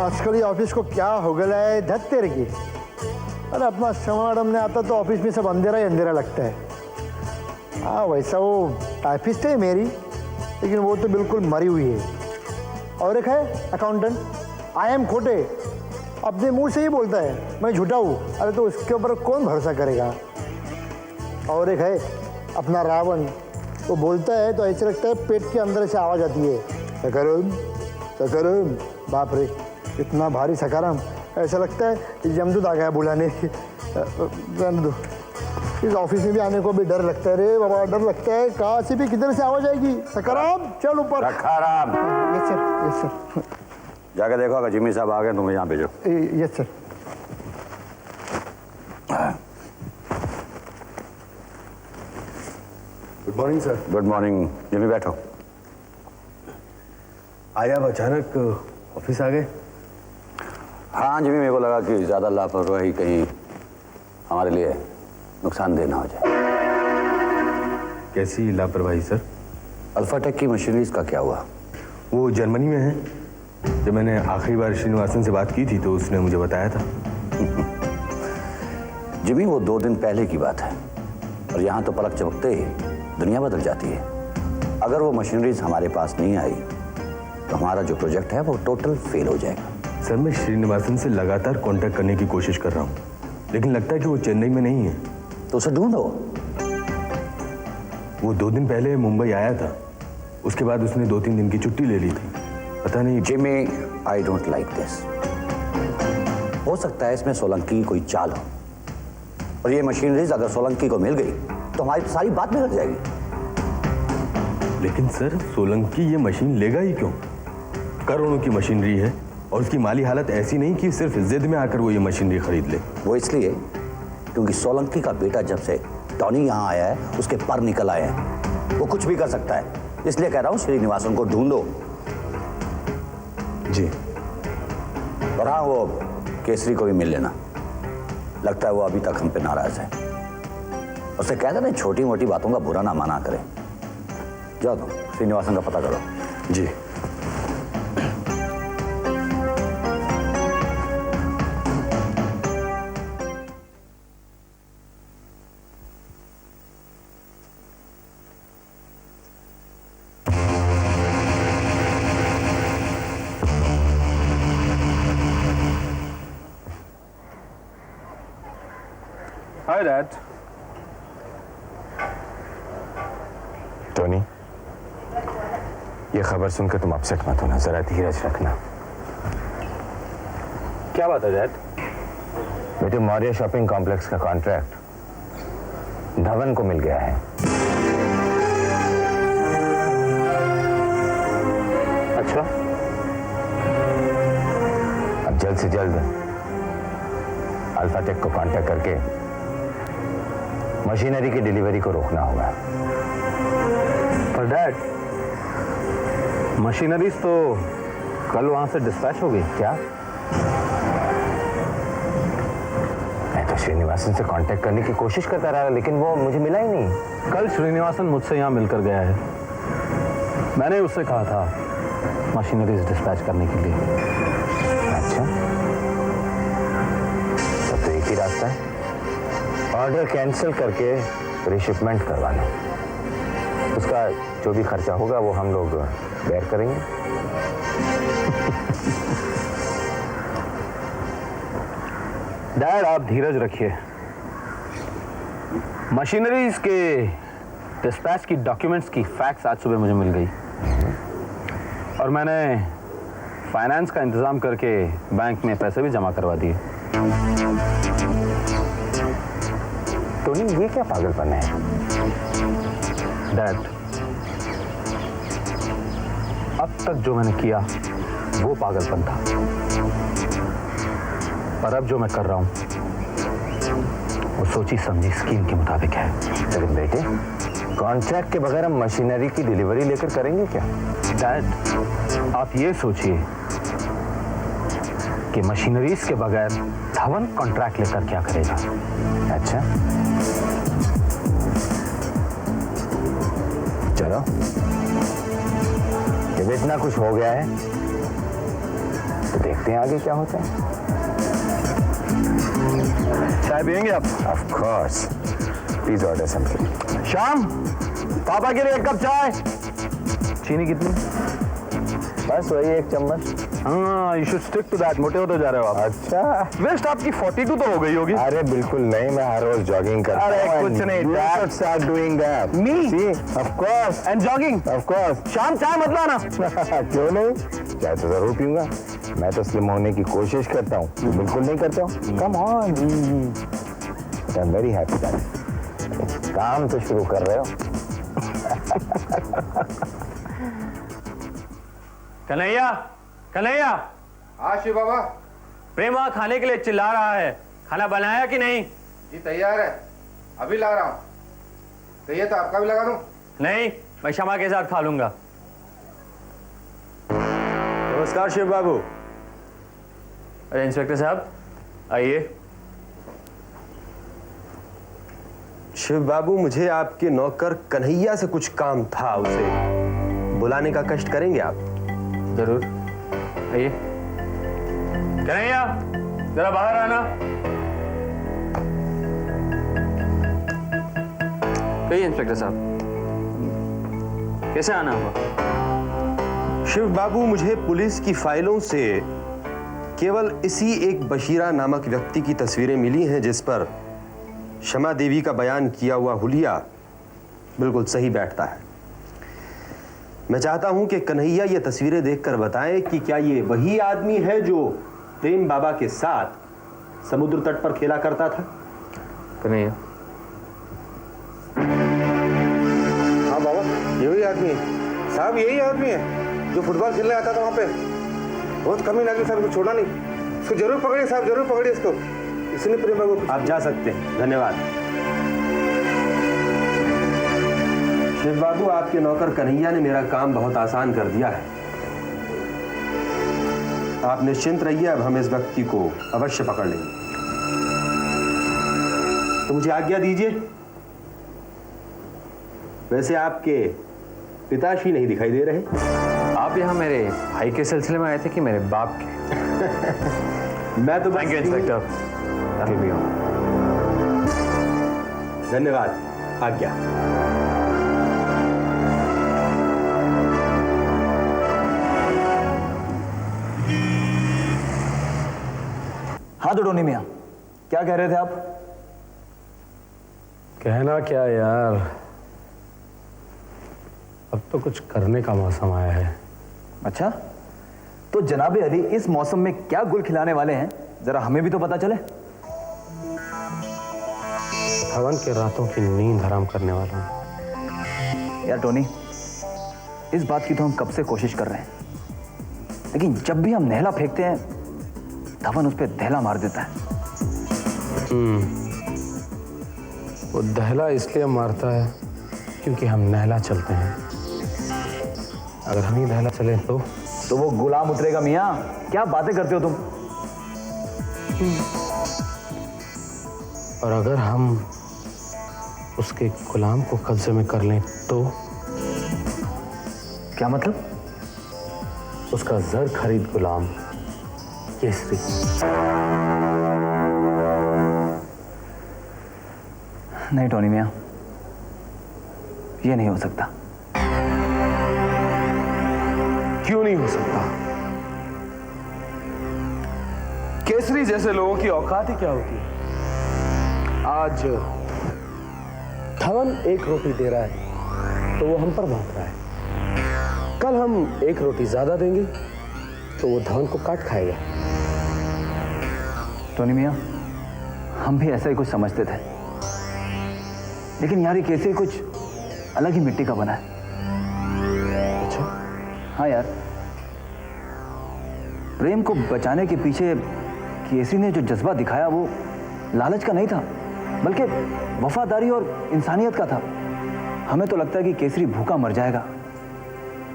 आजकल ये ऑफिस को क्या हो गया है धत तेरे की। अरे अपना शमाडम ने आता तो ऑफिस में सब अंधेरा ही अंधेरा लगता है। हाँ वैसा वो टाइपिस्ट है मेरी, लेकिन वो तो बिल्कुल मरी हुई है। और एक है अकाउंटेंट, आई एम खोटे, अपने मुंह से ही बोलता है मैं झूठा हूँ। अरे तो उसके ऊपर कौन भरोसा करेगा। और एक है अपना रावण, वो बोलता है तो ऐसे लगता है पेट के अंदर से आवाज़ आती है सकरम सकरम। बाप रे इतना भारी सकाराम, ऐसा लगता है यमदूत आ गया बुलाने। रहने दो, इस ऑफिस में भी आने को भी डर लगता है रे बाबा, डर लगता है कहाँ से भी किधर से आवाज आएगी। सकाराम चल ऊपर। Sakaram yes sir yes sir. जाके देखो अगर जिम्मी साहब आ गए तो मुझे यहाँ भेजो। Yes sir. Good morning sir. Good morning. Jimmy बैठो। आज आप अचानक ऑफिस आ गए? हाँ जिम्मी, मेरे को लगा कि ज़्यादा लापरवाही कहीं हमारे लिए नुकसानदेह ना हो जाए। कैसी लापरवाही सर? अल्फाटेक की मशीनरीज का क्या हुआ? वो जर्मनी में है। जब मैंने आखिरी बार श्रीनिवासन से बात की थी तो उसने मुझे बताया था। जिम्मी वो 2 दिन पहले की बात है, और यहाँ तो पलक चमकते ही दुनिया बदल जाती है। अगर वो मशीनरीज हमारे पास नहीं आई तो हमारा जो प्रोजेक्ट है वो टोटल फेल हो जाएगा। सर मैं श्रीनिवासन से लगातार कांटेक्ट करने की कोशिश कर रहा हूँ, लेकिन लगता है कि वो चेन्नई में नहीं है। तो उसे ढूंढो। वो 2 दिन पहले मुंबई आया था, उसके बाद उसने 2-3 दिन की छुट्टी ले ली थी। पता नहीं। Jimmy I don't like this. हो सकता है इसमें सोलंकी की कोई चाल हो, और ये मशीनरीज अगर सोलंकी को मिल गई तो हमारी तो सारी बात बिगड़ जाएगी। लेकिन सर सोलंकी ये मशीन लेगा ही क्यों? करोड़ों की मशीनरी है और उसकी माली हालत ऐसी नहीं कि सिर्फ जिद में आकर वो ये मशीनरी खरीद ले। वो इसलिए क्योंकि सोलंकी का बेटा जब से टॉनी यहाँ आया है उसके पर निकल आए हैं। वो कुछ भी कर सकता है, इसलिए कह रहा हूँ श्रीनिवासन को ढूंढो। जी। और हाँ वो केसरी को भी मिल लेना, लगता है वो अभी तक हम पे नाराज है। उससे कह देना छोटी मोटी बातों का बुरा ना माना करे। जाओ तुम श्रीनिवासन का पता करो। जी। Hi, Dad. टोनी, ये खबर सुनकर तुम अपसेट मत होना, जरा धीरज रखना। क्या बात है डैड? बेटे मौर्य शॉपिंग कॉम्प्लेक्स का कॉन्ट्रैक्ट धवन को मिल गया है। अच्छा। अब जल्द से जल्द अल्फाटेक को कांटेक्ट करके मशीनरी की डिलीवरी को रोकना होगा। पर डैड मशीनरीज तो कल वहां से डिस्पैच हो गई। क्या? मैं तो श्रीनिवासन से कांटेक्ट करने की कोशिश करता रहा, लेकिन वो मुझे मिला ही नहीं। कल श्रीनिवासन मुझसे यहाँ मिलकर गया है। मैंने उससे कहा था मशीनरीज डिस्पैच करने के लिए। अच्छा, तब तो एक ही रास्ता है, ऑर्डर कैंसिल करके रिशिपमेंट करवाना। उसका जो भी खर्चा होगा वो हम लोग बेयर करेंगे। डैड आप धीरज रखिए। मशीनरीज के डिस्पैच की डॉक्यूमेंट्स की फैक्स आज सुबह मुझे मिल गई, और मैंने फाइनेंस का इंतजाम करके बैंक में पैसे भी जमा करवा दिए। टोनी ये क्या पागलपन है? डैड अब तक जो मैंने किया वो पागलपन था, पर अब जो मैं कर रहा हूं वो सोची समझी स्कीम के मुताबिक है। लेकिन बेटे कॉन्ट्रैक्ट के बगैर हम मशीनरी की डिलीवरी लेकर करेंगे क्या? डैड आप ये सोचिए कि मशीनरीज के बगैर धवन कॉन्ट्रैक्ट लेकर क्या करेगा। अच्छा चलो, जब इतना कुछ हो गया है तो देखते हैं आगे क्या होता है। चाय पियेंगे आप? Of course, please order something. शाम, पापा के लिए एक कप चाय। चीनी कितनी? बस वही 1 चम्मच। हाँ, you should stick to that. मोटे होते जा रहे हो आप। अच्छा, वेस्ट आपकी 42 तो हो गई होगी। अरे बिल्कुल नहीं, मैं हर रोज जॉगिंग करता हूं। अरे कुछ नहीं, You Dad. should start doing that. Me? See, of course, and jogging. of course. शाम चाय मत लाना। क्यों नहीं, चाय तो जरूर पीऊंगा। मैं तो स्लिम होने की कोशिश करता हूँ, तू बिल्कुल नहीं करता हूँ। Come on, I am very happy that काम तो शुरू कर रहे हो। कन्हैया, कन्हैया, हाँ शिव बाबा। प्रेम वहाँ खाने के लिए चिल्ला रहा है। खाना बनाया कि नहीं? जी तैयार है, अभी ला रहा हूँ। चाहिए तो आपका भी लगा दूँ? नहीं, मैं क्षमा के साथ खा लूंगा। नमस्कार शिव बाबू। अरे इंस्पेक्टर साहब, आइए। शिव बाबू, मुझे आपके नौकर कन्हैया से कुछ काम था, उसे बुलाने का कष्ट करेंगे आप? जरूर, आइए। कन्हैया, जरा बाहर आना। कहिए इंस्पेक्टर साहब, कैसे आना हुआ? शिव बाबू, मुझे पुलिस की फाइलों से केवल इसी एक बशीरा नामक व्यक्ति की तस्वीरें मिली हैं जिस पर क्षमा देवी का बयान किया हुआ हुलिया बिल्कुल सही बैठता है। मैं चाहता हूं कि कन्हैया ये तस्वीरें देखकर बताएं कि क्या ये वही आदमी है जो प्रेम बाबा के साथ समुद्र तट पर खेला करता था? कन्हैया, हाँ बाबा, यही आदमी है साहब, यही आदमी है जो फुटबॉल खेलने आता था वहाँ पे। बहुत कमी लगी साहब, इसको छोड़ा नहीं। इसको जरूर पकड़िए साहब, जरूर पकड़िए इसको। इसने प्रेम बाबू को। आप जा सकते हैं, धन्यवाद। शिव बाबू, आपके नौकर कन्हैया ने मेरा काम बहुत आसान कर दिया है। आप निश्चिंत रहिए, अब हम इस व्यक्ति को अवश्य पकड़ लेंगे। तो मुझे आज्ञा दीजिए। वैसे आपके पिताश्री नहीं दिखाई दे रहे। आप यहाँ मेरे भाई के सिलसिले में आए थे कि मेरे बाप के? मैं तो thank you inspector. That'll be all. धन्यवाद, आज्ञा। हाँ तो टोनी मियां, क्या कह रहे थे आप? कहना क्या यार, अब तो कुछ करने का मौसम आया है। अच्छा, तो जनाबे अली इस मौसम में क्या गुल खिलाने वाले हैं, जरा हमें भी तो पता चले। हवन के रातों की नींद हराम करने वाला हूं। यार टोनी, इस बात की तो हम कब से कोशिश कर रहे हैं, लेकिन जब भी हम नहला फेंकते हैं धवन उस पर दहला मार देता है। वो दहला इसलिए मारता है क्योंकि हम नहला चलते हैं। अगर हम ही दहला चले तो वो गुलाम उतरेगा। मियां, क्या बातें करते हो तुम? और अगर हम उसके गुलाम को कब्जे में कर लें तो? क्या मतलब? उसका जर खरीद गुलाम केसरी। नहीं टोनी मियां, ये नहीं हो सकता। क्यों नहीं हो सकता? केसरी जैसे लोगों की औकात ही क्या होती है? आज धवन 1 रोटी दे रहा है तो वो हम पर बांट रहा है। कल हम 1 रोटी ज्यादा देंगे तो वो धवन को काट खाएगा। टोनी मियां, हम भी ऐसा ही कुछ समझते थे, लेकिन यार ये केसरी कुछ अलग ही मिट्टी का बना है। अच्छा, हाँ यार, प्रेम को बचाने के पीछे केसरी ने जो जज्बा दिखाया वो लालच का नहीं था, बल्कि वफादारी और इंसानियत का था। हमें तो लगता है कि केसरी भूखा मर जाएगा,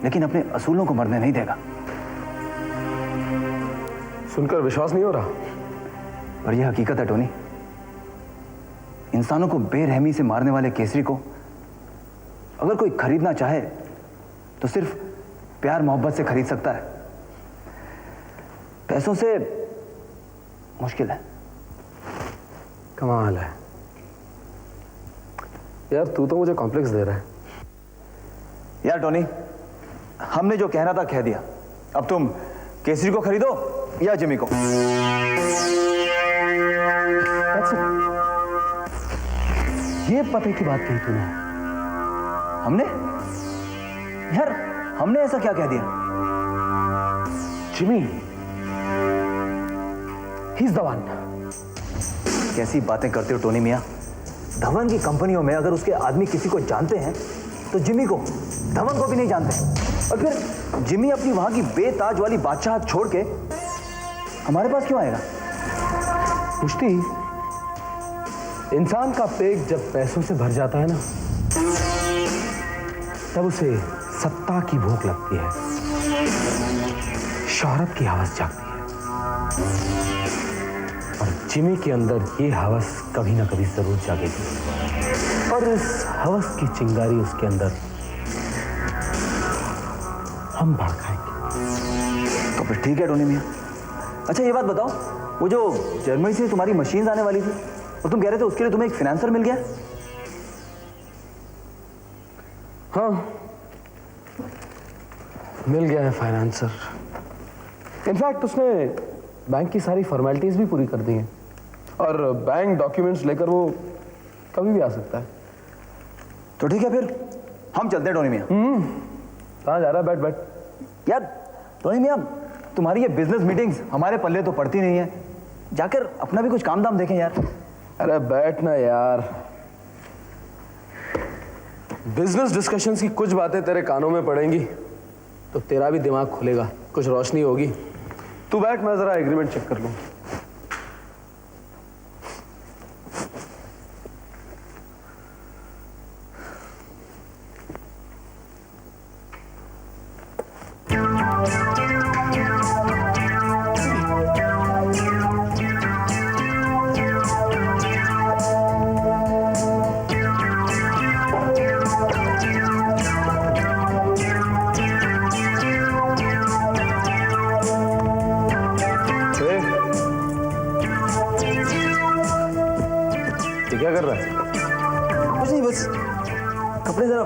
लेकिन अपने असूलों को मरने नहीं देगा। सुनकर विश्वास नहीं हो रहा? और यह हकीकत है टोनी। इंसानों को बेरहमी से मारने वाले केसरी को अगर कोई खरीदना चाहे तो सिर्फ प्यार मोहब्बत से खरीद सकता है। पैसों से मुश्किल है। कमाल है यार, तू तो मुझे कॉम्प्लेक्स दे रहा है। यार टोनी, हमने जो कहना था कह दिया। अब तुम केसरी को खरीदो या जिमी को। ये पते की बात कही तूने। हमने यार, हमने ऐसा क्या कह दिया? Jimmy, he is the one. कैसी बातें करते हो टोनी मियां? धवन की कंपनियों में अगर उसके आदमी किसी को जानते हैं तो जिमी को, धवन को भी नहीं जानते। और फिर जिमी अपनी वहां की बेताज वाली बादशाहत छोड़ के हमारे पास क्यों आएगा? पुष्टि, इंसान का पेट जब पैसों से भर जाता है ना, तब उसे सत्ता की भूख लगती है, शोहरत की हवस जागती है। और जिमी के अंदर ये हवस कभी ना कभी जरूर जागेगी, और इस हवस की चिंगारी उसके अंदर हम भड़काएंगे। तो फिर ठीक है टोनी मियां। अच्छा ये बात बताओ, वो जो जर्मनी से तुम्हारी मशीन आने वाली थी और तुम कह रहे थे उसके लिए तुम्हें एक फाइनेंसर मिल गया? हाँ, मिल गया है फाइनेंसर। इनफैक्ट उसने बैंक की सारी फॉर्मेलिटीज भी पूरी कर दी हैं, और बैंक डॉक्यूमेंट्स लेकर वो कभी भी आ सकता है। तो ठीक है, फिर हम चलते हैं टोनी मियां। कहाँ जा रहा है? बैठ बैठ। यार टोनी मियां, तुम्हारी ये बिजनेस मीटिंग्स हमारे पल्ले तो पड़ती नहीं है, जाकर अपना भी कुछ काम दाम देखें यार। अरे बैठ ना यार, बिजनेस डिस्कशंस की कुछ बातें तेरे कानों में पड़ेंगी तो तेरा भी दिमाग खुलेगा, कुछ रोशनी होगी। तू बैठ, मैं जरा एग्रीमेंट चेक कर लूं। क्या कर रहा है? कुछ नहीं, बस कपड़े जरा।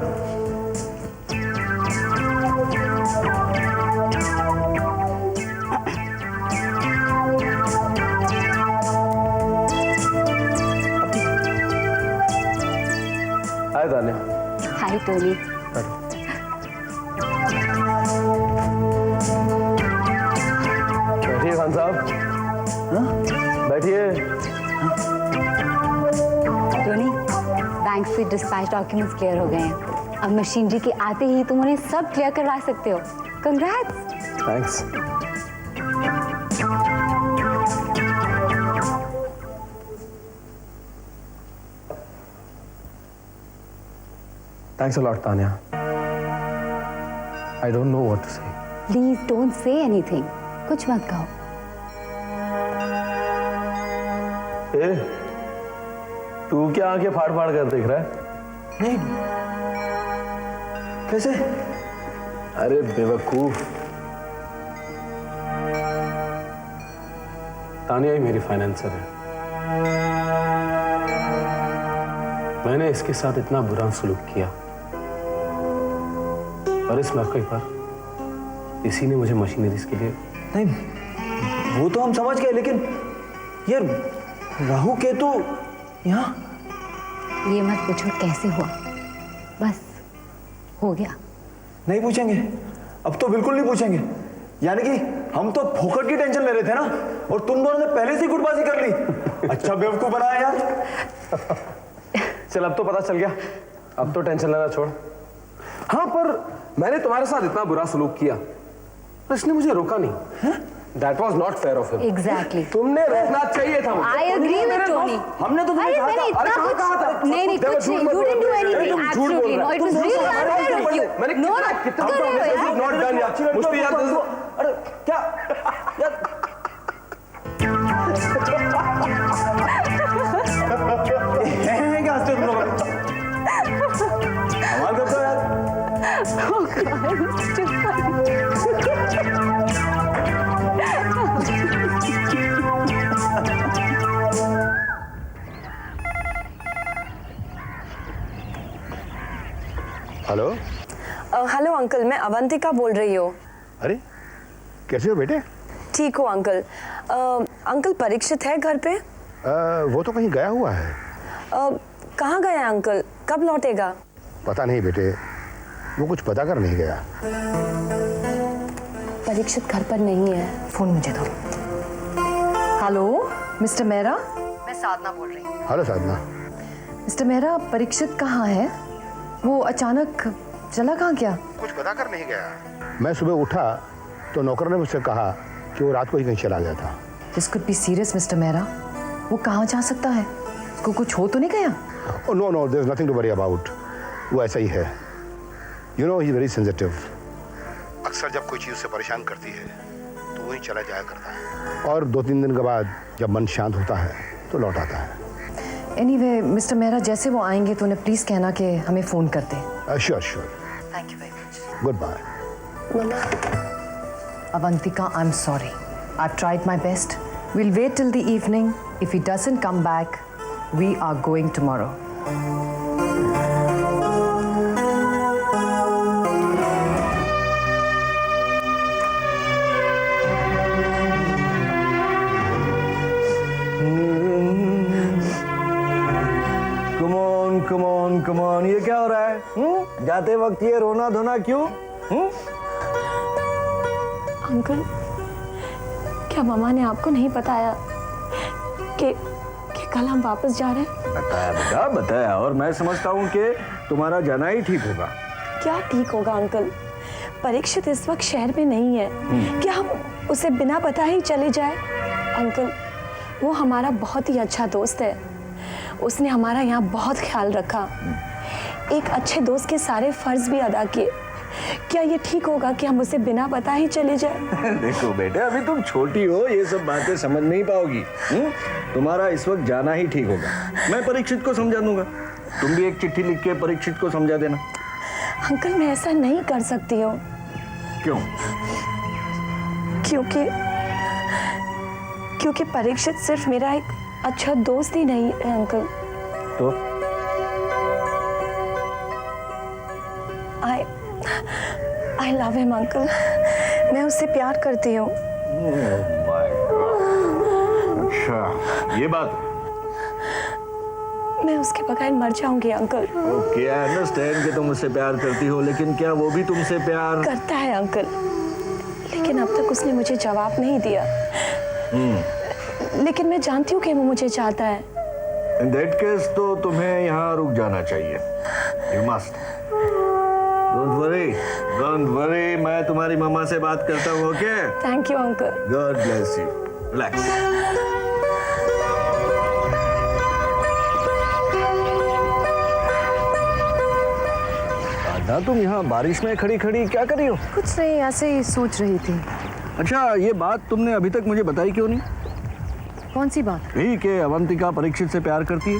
हाय तान्या। हाय टोनी। बैठिए खान साहब। बैठिए। टोनी, बैंक से डिस्पैच डॉक्यूमेंट्स क्लियर हो गए हैं। अब मशीनरी के आते ही तुम उन्हें सब क्लियर करवा सकते हो। Congrats. Thanks. Thanks a lot, Tanya. I don't know what to say. Please don't say anything, कुछ मत कहो। ए, तू क्या आंखें फाड़ फाड़ कर देख रहा है? नहीं, कैसे? अरे बेवकूफ, तानिया ही मेरी फाइनेंसर है। मैंने इसके साथ इतना बुरा सलूक किया और इस मौके पर इसी ने मुझे मशीनरीज के लिए। नहीं, वो तो हम समझ गए, लेकिन ये राहु केतु यहाँ। ये मत पूछो कैसे हुआ, बस हो गया। नहीं पूछेंगे, अब तो बिल्कुल नहीं पूछेंगे। यानी कि हम तो फोकट की टेंशन ले रहे थे ना, और तुम दोनों ने पहले से गुटबाजी कर ली। अच्छा बेवकूफ बनाया यार। चल अब तो पता चल गया, अब तो टेंशन लेना छोड़। हाँ, पर मैंने तुम्हारे साथ इतना बुरा सलूक किया, पर इसने मुझे रोका नहीं। That was not fair of him. Exactly. तुमने रोकना चाहिए था मुझे। I agree with Tony. हमने तो अरे मैंने इतना कुछ नहीं कुछ नहीं। You didn't do anything. Absolutely no. It was really unfair of you. No, कितना कर रहे हो यार? not done यार। मुझे यार अरे क्या यार, क्या हंसते हो तुम लोग? कमाल करते हो यार। Oh God, it's too funny. Hello. Hello uncle, मैं अवंतिका बोल रही हूँ। अरे कैसे हो बेटे? ठीक हो अंकल? अंकल परीक्षित है घर पे? वो तो कहीं गया हुआ है। कहाँ गया है अंकल? कब लौटेगा? पता नहीं बेटे, वो कुछ पता कर नहीं गया। परीक्षित घर पर नहीं है। फोन मुझे दो। हेलो मिस्टर मेहरा, मैं साधना बोल रही हूँ। हेलो साधना। मिस्टर मेहरा, परीक्षित कहाँ है? वो अचानक चला कहाँ गया? कुछ पता कर नहीं गया। मैं सुबह उठा तो नौकर ने मुझसे कहा कि वो रात को ही कहीं चला गया था। This could be serious mister Mehra. वो कहाँ जा सकता है? उसको कुछ हो तो नहीं गया? Oh, no, there's nothing to worry about. वो ऐसा ही है। You know, he's very sensitive. अक्सर जब कोई चीज़ उसे परेशान करती है तो वहीं चला जाया करता है, और 2-3 दिन के बाद जब मन शांत होता है तो लौट आता है। एनीवे मिस्टर मेहरा, जैसे वो आएंगे तो उन्हें प्लीज कहना कि हमें फोन कर दें। Sure. Thank you very much. Goodbye. Avantika, I'm sorry. I've tried my best. We'll wait till the evening. If he doesn't come back, we are going tomorrow. Come on, ये क्या हो रहा है? जाते वक्त ये रोना धोना क्यों? अंकल, क्या मामा ने आपको नहीं बताया कि कल हम वापस जा रहे हैं? बताया बेटा, बताया, और मैं समझता हूँ कि तुम्हारा जाना ही ठीक होगा। क्या ठीक होगा अंकल? परीक्षित इस वक्त शहर में नहीं है। क्या हम उसे बिना बताए ही चले जाए? अंकल, वो हमारा बहुत ही अच्छा दोस्त है। उसने हमारा यहाँ बहुत ख्याल रखा। एक अच्छे दोस्त के सारे फर्ज भी अदा किए। क्या ये ठीक होगा कि हम उसे बिना बताए ही चले जाए? देखो बेटे, अभी तुम छोटी हो, ये सब बातें समझ नहीं पाओगी। तुम्हारा इस वक्त जाना ही ठीक होगा। मैं परीक्षित को समझा दूंगा। तुम भी एक चिट्ठी लिख के परीक्षित को समझा देना। अंकल, मैं ऐसा नहीं कर सकती हूँ। क्यों? क्योंकि परीक्षित सिर्फ मेरा एक अच्छा दोस्त ही नहीं है अंकल। तो I love him अंकल। मैं उससे प्यार करती हूँ। अच्छा, ये बात। मैं उसके बगैर मर जाऊंगी अंकल। ओके, आई अंडरस्टैंड कि तुम उससे प्यार करती हो, लेकिन क्या वो भी तुमसे प्यार करता है अंकल? लेकिन अब तक उसने मुझे जवाब नहीं दिया। लेकिन मैं जानती हूँ कि वो मुझे चाहता है। In that case, तो तुम्हें यहाँ रुक जाना चाहिए। You must. Don't worry, मैं तुम्हारी मम्मा से बात करता हूँ, okay? Thank you uncle. God bless you. Relax. ना तुम यहाँ बारिश में खड़ी खड़ी क्या कर रही हो? कुछ नहीं, ऐसे ही सोच रही थी। अच्छा, ये बात तुमने अभी तक मुझे बताई क्यों नहीं? कौन सी बात? यही कि अवंतिका परीक्षित से प्यार करती है।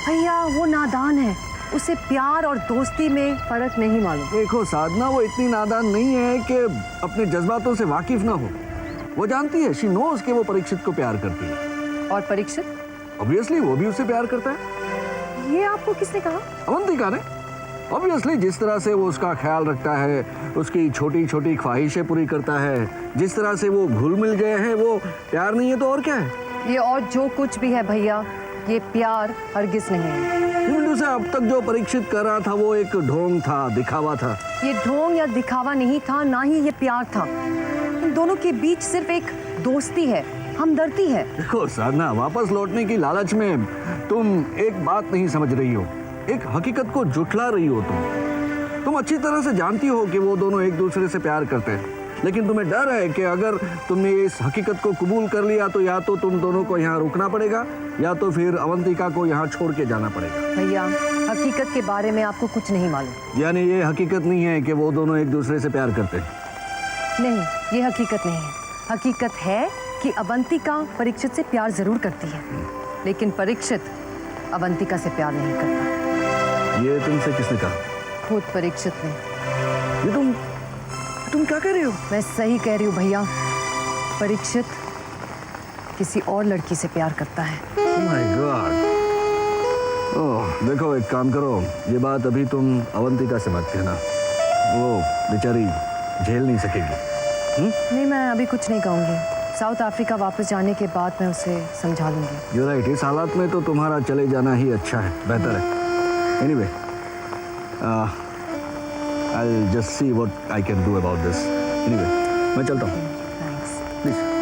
भैया, वो नादान है। उसे प्यार और दोस्ती में फर्क नहीं मालूम। देखो साधना, वो इतनी नादान नहीं है कि अपने जज्बातों से वाकिफ ना हो। वो जानती है, शी नोज कि वो परीक्षित को प्यार करती है। और परीक्षित? ऑब्वियसली वो भी उससे प्यार करता है। ये आपको किसने कहा? अवंतिका ने। ऑब्वियसली जिस तरह से वो उसका ख्याल रखता है, उसकी छोटी छोटी ख्वाहिशें पूरी करता है, जिस तरह से वो घुल मिल गए हैं, वो प्यार नहीं है तो और क्या है? ये और जो कुछ भी है भैया, ये प्यार हरगिज नहीं है। से अब तक जो परीक्षित कर रहा था वो एक ढोंग था, दिखावा था। ये ढोंग या दिखावा नहीं था, ना ही ये प्यार था। इन दोनों के बीच सिर्फ एक दोस्ती है, हमदर्दी है। देखो साधना, वापस लौटने की लालच में तुम एक बात नहीं समझ रही हो, एक हकीकत को जुटला रही हो। तुम अच्छी तरह से जानती हो कि वो दोनों एक दूसरे से प्यार करते हैं, लेकिन तुम्हें डर है कि अगर तुमने इस हकीकत को कबूल कर लिया तो या तो तुम दोनों को यहाँ रुकना पड़ेगा या तो फिर अवंतिका को यहाँ छोड़ के जाना पड़ेगा। भैया, हकीकत के बारे में आपको कुछ नहीं मालूम। यानी ये हकीकत नहीं है कि वो दोनों एक दूसरे से प्यार करते हैं? नहीं, ये हकीकत नहीं है। हकीकत है कि अवंतिका परीक्षित से प्यार जरूर करती है, लेकिन परीक्षित अवंतिका से प्यार नहीं करता। ये तुमसे किसने कहा? खुद परीक्षित ने। ये तुम क्या कह रही हो? मैं सही कह रही हूँ भैया। परीक्षित किसी और लड़की से प्यार करता है। Oh my God. ओह देखो, एक काम करो, ये बात अभी तुम अवंतिका से मत कहना, वो बेचारी झेल नहीं सकेगी। नहीं, मैं अभी कुछ नहीं कहूँगी। साउथ अफ्रीका वापस जाने के बाद मैं उसे समझा लूँगी। यू राइट, इस हालात में तो तुम्हारा चले जाना ही अच्छा है, बेहतर है। Anyway, I will just see what I can do about this. Anyway, मैं चलता हूँ। थैंक्स। प्लीज।